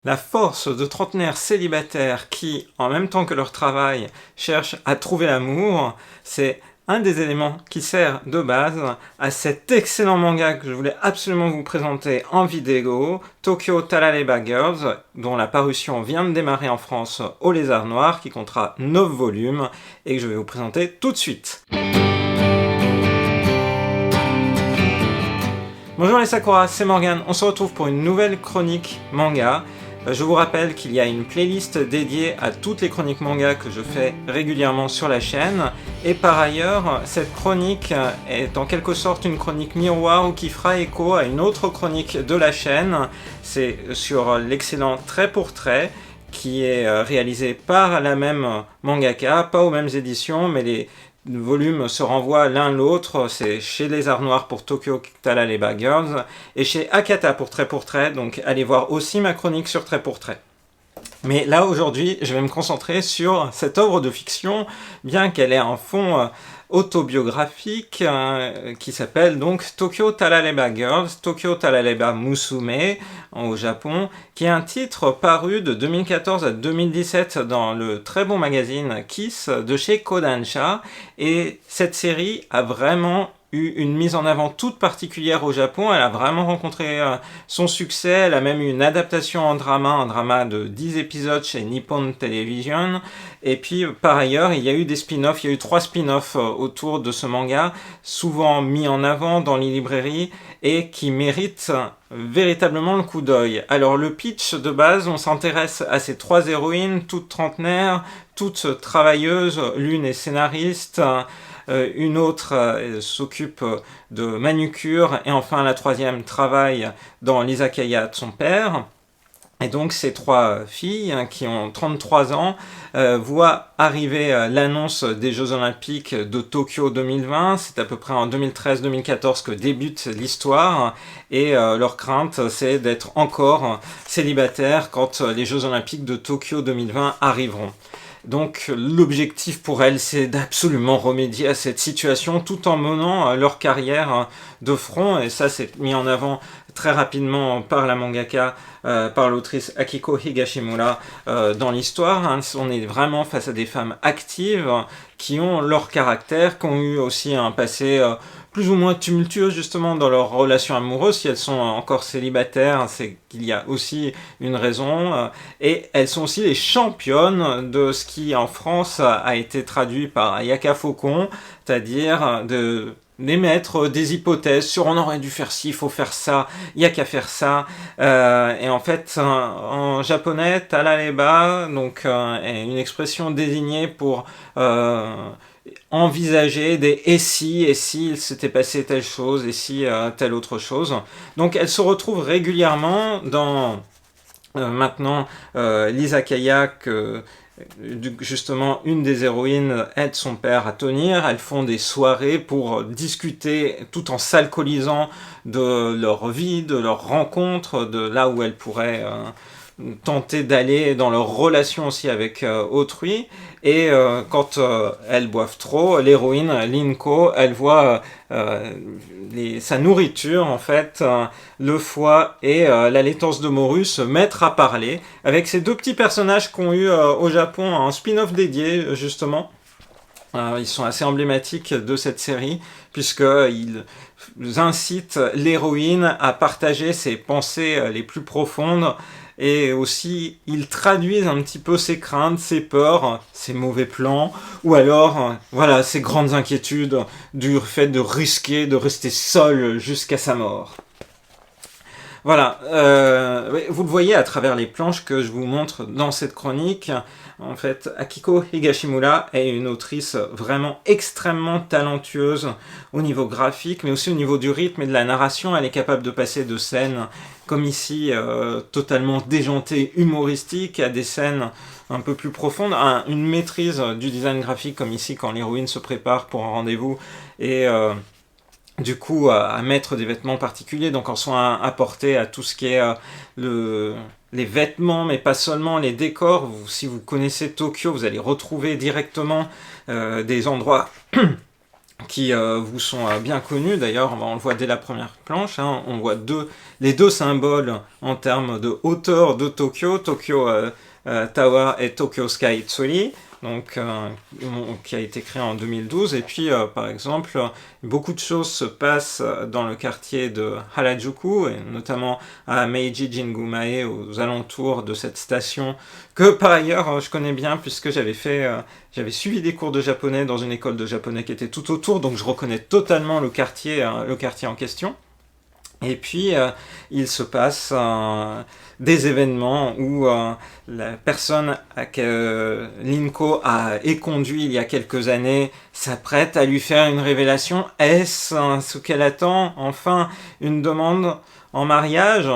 La force de trentenaires célibataires qui, en même temps que leur travail, cherchent à trouver l'amour, c'est un des éléments qui sert de base à cet excellent manga que je voulais absolument vous présenter en vidéo, Tokyo Talaleba Girls, dont la parution vient de démarrer en France au Lézard Noir, qui comptera 9 volumes, et que je vais vous présenter tout de suite. Bonjour les Sakura, c'est Morgane, on se retrouve pour une nouvelle chronique manga. Je vous rappelle qu'il y a une playlist dédiée à toutes les chroniques manga que je fais régulièrement sur la chaîne. Et par ailleurs, cette chronique est en quelque sorte une chronique miroir ou qui fera écho à une autre chronique de la chaîne. C'est sur l'excellent Trait pour Trait, qui est réalisé par la même mangaka, pas aux mêmes éditions, mais les volumes se renvoient l'un l'autre. C'est chez Lézard Noir pour Tokyo Talaleba Girls et chez Akata pour Trait, donc allez voir aussi ma chronique sur Trait pour Trait. Mais là aujourd'hui je vais me concentrer sur cette œuvre de fiction, bien qu'elle ait un fond autobiographique qui s'appelle donc Tokyo Talaleba Girls, Tokyo Talaleba Musume au Japon, qui est un titre paru de 2014 à 2017 dans le très bon magazine Kiss de chez Kodansha, et cette série a vraiment eu une mise en avant toute particulière au Japon. Elle a vraiment rencontré son succès. Elle a même eu une adaptation en drama, un drama de 10 épisodes chez Nippon Television. Et puis par ailleurs, il y a eu des spin-offs, il y a eu 3 spin-offs autour de ce manga, souvent mis en avant dans les librairies et qui méritent véritablement le coup d'œil. Alors le pitch de base, on s'intéresse à ces 3 héroïnes, toutes trentenaires, toutes travailleuses. L'une est scénariste, une autre s'occupe de manucure, et enfin la troisième travaille dans l'izakaya de son père. Et donc ces 3 filles qui ont 33 ans voient arriver l'annonce des Jeux Olympiques de Tokyo 2020. C'est à peu près en 2013-2014 que débute l'histoire, et leur crainte c'est d'être encore célibataires quand les Jeux Olympiques de Tokyo 2020 arriveront. Donc l'objectif pour elles, c'est d'absolument remédier à cette situation tout en menant leur carrière de front, et ça c'est mis en avant très rapidement par la mangaka, par l'autrice Akiko Higashimura dans l'histoire. On est vraiment face à des femmes actives qui ont leur caractère, qui ont eu aussi un passé plus ou moins tumultueux justement dans leurs relations amoureuses. Si elles sont encore célibataires, c'est qu'il y a aussi une raison, et elles sont aussi les championnes de ce qui en France a été traduit par Yaka Faucon, c'est-à-dire d'émettre des hypothèses sur on aurait dû faire ci, il faut faire ça, il y a qu'à faire ça, et en fait en japonais talaleba donc est une expression désignée pour envisager des et si il s'était passé telle chose, et si telle autre chose. Donc elle se retrouve régulièrement dans maintenant l'izakaya que justement une des héroïnes aide son père à tenir. Elles font des soirées pour discuter tout en s'alcoolisant de leur vie, de leurs rencontres, de là où elles pourraient tenter d'aller dans leur relation aussi avec autrui. Et quand elles boivent trop, l'héroïne Linko, elle voit sa nourriture en fait, le foie et la laitance de morue se mettre à parler avec ces 2 petits personnages qu'ont eu au Japon un spin-off dédié justement. Ils sont assez emblématiques de cette série puisqu'ils incitent l'héroïne à partager ses pensées les plus profondes, et aussi ils traduisent un petit peu ses craintes, ses peurs, ses mauvais plans, ou alors voilà, ses grandes inquiétudes du fait de risquer de rester seul jusqu'à sa mort. Voilà, vous le voyez à travers les planches que je vous montre dans cette chronique. En fait, Akiko Higashimura est une autrice vraiment extrêmement talentueuse au niveau graphique, mais aussi au niveau du rythme et de la narration. Elle est capable de passer de scènes comme ici, totalement déjantées, humoristiques, à des scènes un peu plus profondes, une maîtrise du design graphique comme ici quand l'héroïne se prépare pour un rendez-vous, et du coup à mettre des vêtements particuliers, donc en soin apporté à tout ce qui est les vêtements, mais pas seulement, les décors. Si vous connaissez Tokyo, vous allez retrouver directement des endroits qui vous sont bien connus. D'ailleurs, on le voit dès la première planche, hein, on voit les deux symboles en termes de hauteur de Tokyo, Tokyo Tower et Tokyo Sky Tsuri, donc, qui a été créé en 2012. Et puis, par exemple, beaucoup de choses se passent dans le quartier de Harajuku, et notamment à Meiji Jingumae, aux alentours de cette station, que par ailleurs je connais bien, puisque j'avais suivi des cours de japonais dans une école de japonais qui était tout autour, donc je reconnais totalement le quartier en question. Et puis, il se passe des événements où la personne que Linko a éconduit il y a quelques années s'apprête à lui faire une révélation. Est-ce ce qu'elle attend? Enfin, une demande en mariage?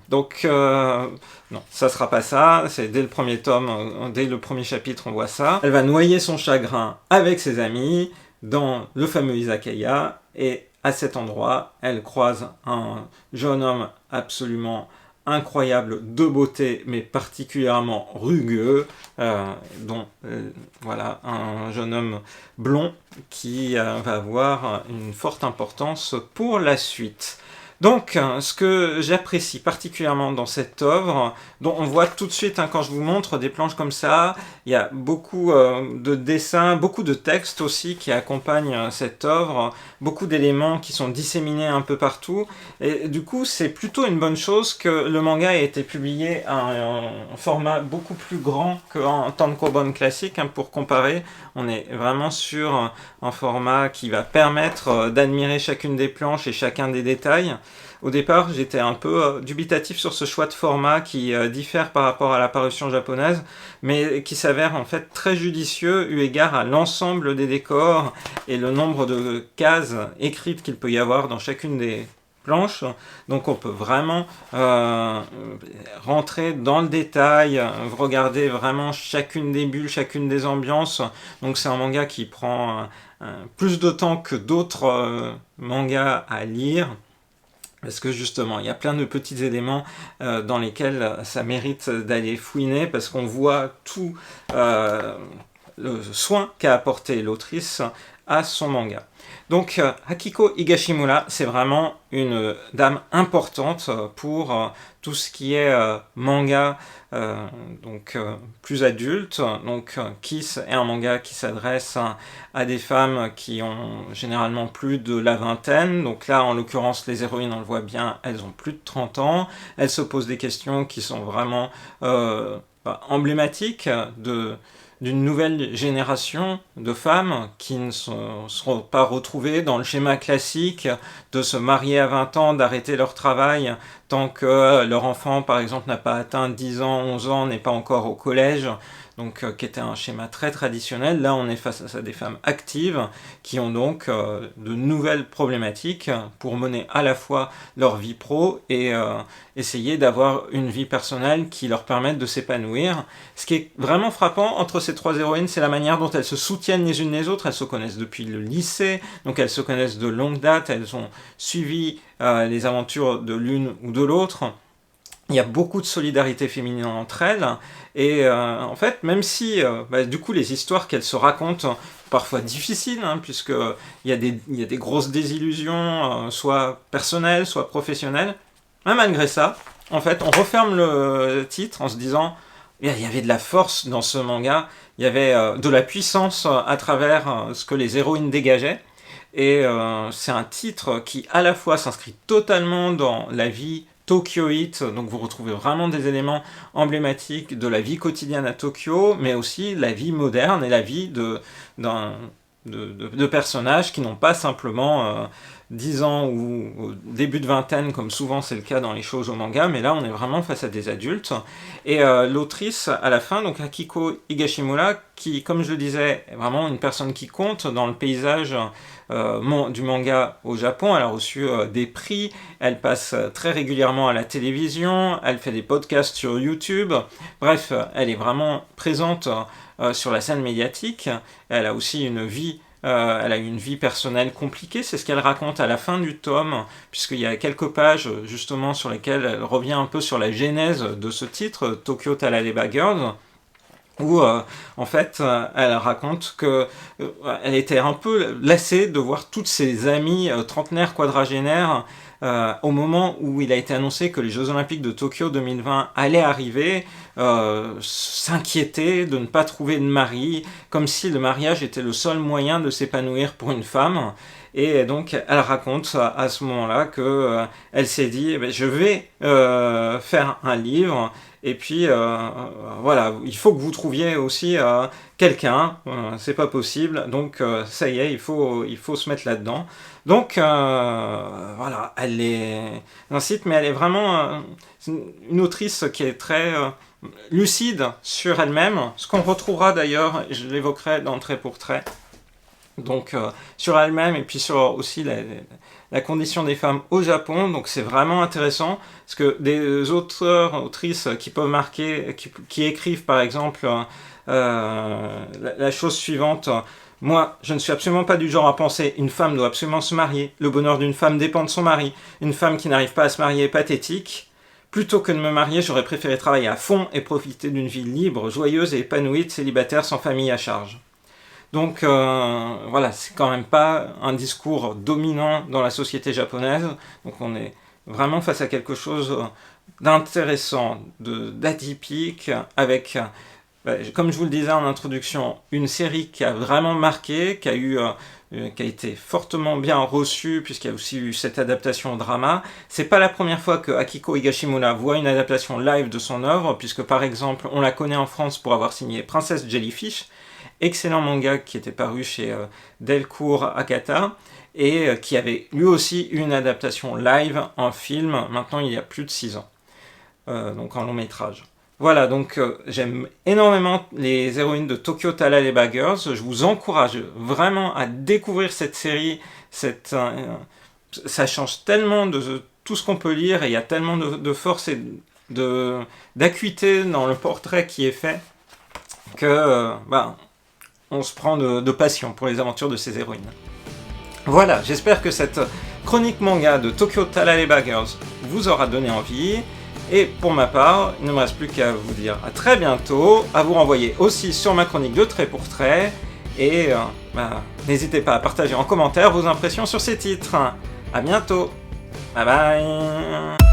Donc, non, ça sera pas ça. C'est dès le premier tome, dès le premier chapitre, on voit ça. Elle va noyer son chagrin avec ses amis dans le fameux izakaya, et à cet endroit, elle croise un jeune homme absolument incroyable, de beauté, mais particulièrement rugueux, voilà, un jeune homme blond qui va avoir une forte importance pour la suite. Donc, ce que j'apprécie particulièrement dans cette œuvre, dont on voit tout de suite, quand je vous montre des planches comme ça, il y a beaucoup de dessins, beaucoup de textes aussi qui accompagnent cette œuvre, beaucoup d'éléments qui sont disséminés un peu partout, et du coup c'est plutôt une bonne chose que le manga ait été publié à un format beaucoup plus grand qu'en tankobon classique, pour comparer. On est vraiment sur un format qui va permettre d'admirer chacune des planches et chacun des détails. Au départ, j'étais un peu dubitatif sur ce choix de format qui diffère par rapport à la parution japonaise, mais qui s'avère en fait très judicieux eu égard à l'ensemble des décors et le nombre de cases écrites qu'il peut y avoir dans chacune des planches. Donc on peut vraiment rentrer dans le détail, regarder vraiment chacune des bulles, chacune des ambiances. Donc c'est un manga qui prend plus de temps que d'autres mangas à lire, parce que justement, il y a plein de petits éléments dans lesquels ça mérite d'aller fouiner, parce qu'on voit tout le soin qu'a apporté l'autrice à son manga. Donc Akiko Higashimura, c'est vraiment une dame importante pour tout ce qui est manga plus adulte. Donc Kiss est un manga qui s'adresse à des femmes qui ont généralement plus de la vingtaine. Donc là, en l'occurrence, les héroïnes, on le voit bien, elles ont plus de 30 ans. Elles se posent des questions qui sont vraiment emblématiques d'une nouvelle génération de femmes qui ne seront pas retrouvées dans le schéma classique de se marier à 20 ans, d'arrêter leur travail tant que leur enfant, par exemple, n'a pas atteint 10 ans, 11 ans, n'est pas encore au collège, donc qui était un schéma très traditionnel. Là, on est face à des femmes actives qui ont donc de nouvelles problématiques pour mener à la fois leur vie pro et essayer d'avoir une vie personnelle qui leur permette de s'épanouir. Ce qui est vraiment frappant entre ces trois héroïnes, c'est la manière dont elles se soutiennent les unes les autres. Elles se connaissent depuis le lycée, donc elles se connaissent de longue date, elles ont suivi les aventures de l'une ou de l'autre. Il y a beaucoup de solidarité féminine entre elles, et en fait, même si du coup les histoires qu'elles se racontent, parfois difficiles, puisque il y a des grosses désillusions, soit personnelles, soit professionnelles, mais malgré ça, en fait, on referme le titre en se disant il y avait de la force dans ce manga, il y avait de la puissance à travers ce que les héroïnes dégageaient, et c'est un titre qui à la fois s'inscrit totalement dans la vie tokyoïte, donc vous retrouvez vraiment des éléments emblématiques de la vie quotidienne à Tokyo, mais aussi la vie moderne et la vie de personnages qui n'ont pas simplement 10 ans ou au début de vingtaine, comme souvent c'est le cas dans les shows au manga, mais là on est vraiment face à des adultes. Et l'autrice, à la fin, donc Akiko Higashimura, qui, comme je le disais, est vraiment une personne qui compte dans le paysage du manga au Japon. Elle a reçu des prix, elle passe très régulièrement à la télévision, elle fait des podcasts sur YouTube, bref, elle est vraiment présente sur la scène médiatique. Elle a aussi une vie elle a une vie personnelle compliquée, c'est ce qu'elle raconte à la fin du tome, puisqu'il y a quelques pages justement sur lesquelles elle revient un peu sur la genèse de ce titre, Tokyo Talaleba Girls. où en fait elle raconte que elle était un peu lassée de voir toutes ses amies trentenaires, quadragénaires au moment où il a été annoncé que les Jeux Olympiques de Tokyo 2020 allaient arriver, s'inquiéter de ne pas trouver de mari, comme si le mariage était le seul moyen de s'épanouir pour une femme. Et donc elle raconte à ce moment-là que elle s'est dit eh ben, je vais faire un livre et puis voilà, il faut que vous trouviez aussi quelqu'un, c'est pas possible, donc ça y est, il faut se mettre là-dedans. Donc voilà, elle est un site, mais elle est vraiment une autrice qui est très lucide sur elle-même, ce qu'on retrouvera d'ailleurs, je l'évoquerai dans Trait pour Trait, donc sur elle-même et puis sur aussi la condition des femmes au Japon. Donc c'est vraiment intéressant parce que des auteurs, autrices qui peuvent marquer, qui écrivent par exemple la chose suivante: moi, je ne suis absolument pas du genre à penser une femme doit absolument se marier, le bonheur d'une femme dépend de son mari, une femme qui n'arrive pas à se marier est pathétique. Plutôt que de me marier, j'aurais préféré travailler à fond et profiter d'une vie libre, joyeuse et épanouie de célibataire sans famille à charge. Donc voilà, c'est quand même pas un discours dominant dans la société japonaise. Donc on est vraiment face à quelque chose d'intéressant, d'atypique, avec, comme je vous le disais en introduction, une série qui a vraiment marqué, qui a été fortement bien reçue, puisqu'il y a aussi eu cette adaptation au drama. C'est pas la première fois que Akiko Higashimura voit une adaptation live de son œuvre, puisque par exemple, on la connaît en France pour avoir signé Princesse Jellyfish, excellent manga qui était paru chez Delcourt Akata, et qui avait lui aussi une adaptation live en film, maintenant il y a plus de 6 ans, donc en long métrage. Voilà, donc j'aime énormément les héroïnes de Tokyo Talaleba Girls. Je vous encourage vraiment à découvrir cette série. Ça change tellement de tout ce qu'on peut lire, et il y a tellement de force et d'acuité dans le portrait qui est fait que on se prend de passion pour les aventures de ces héroïnes. Voilà, j'espère que cette chronique manga de Tokyo Talaleba Girls vous aura donné envie. Et pour ma part, il ne me reste plus qu'à vous dire à très bientôt, à vous renvoyer aussi sur ma chronique de Trait pour Trait, et n'hésitez pas à partager en commentaire vos impressions sur ces titres. À bientôt, bye bye.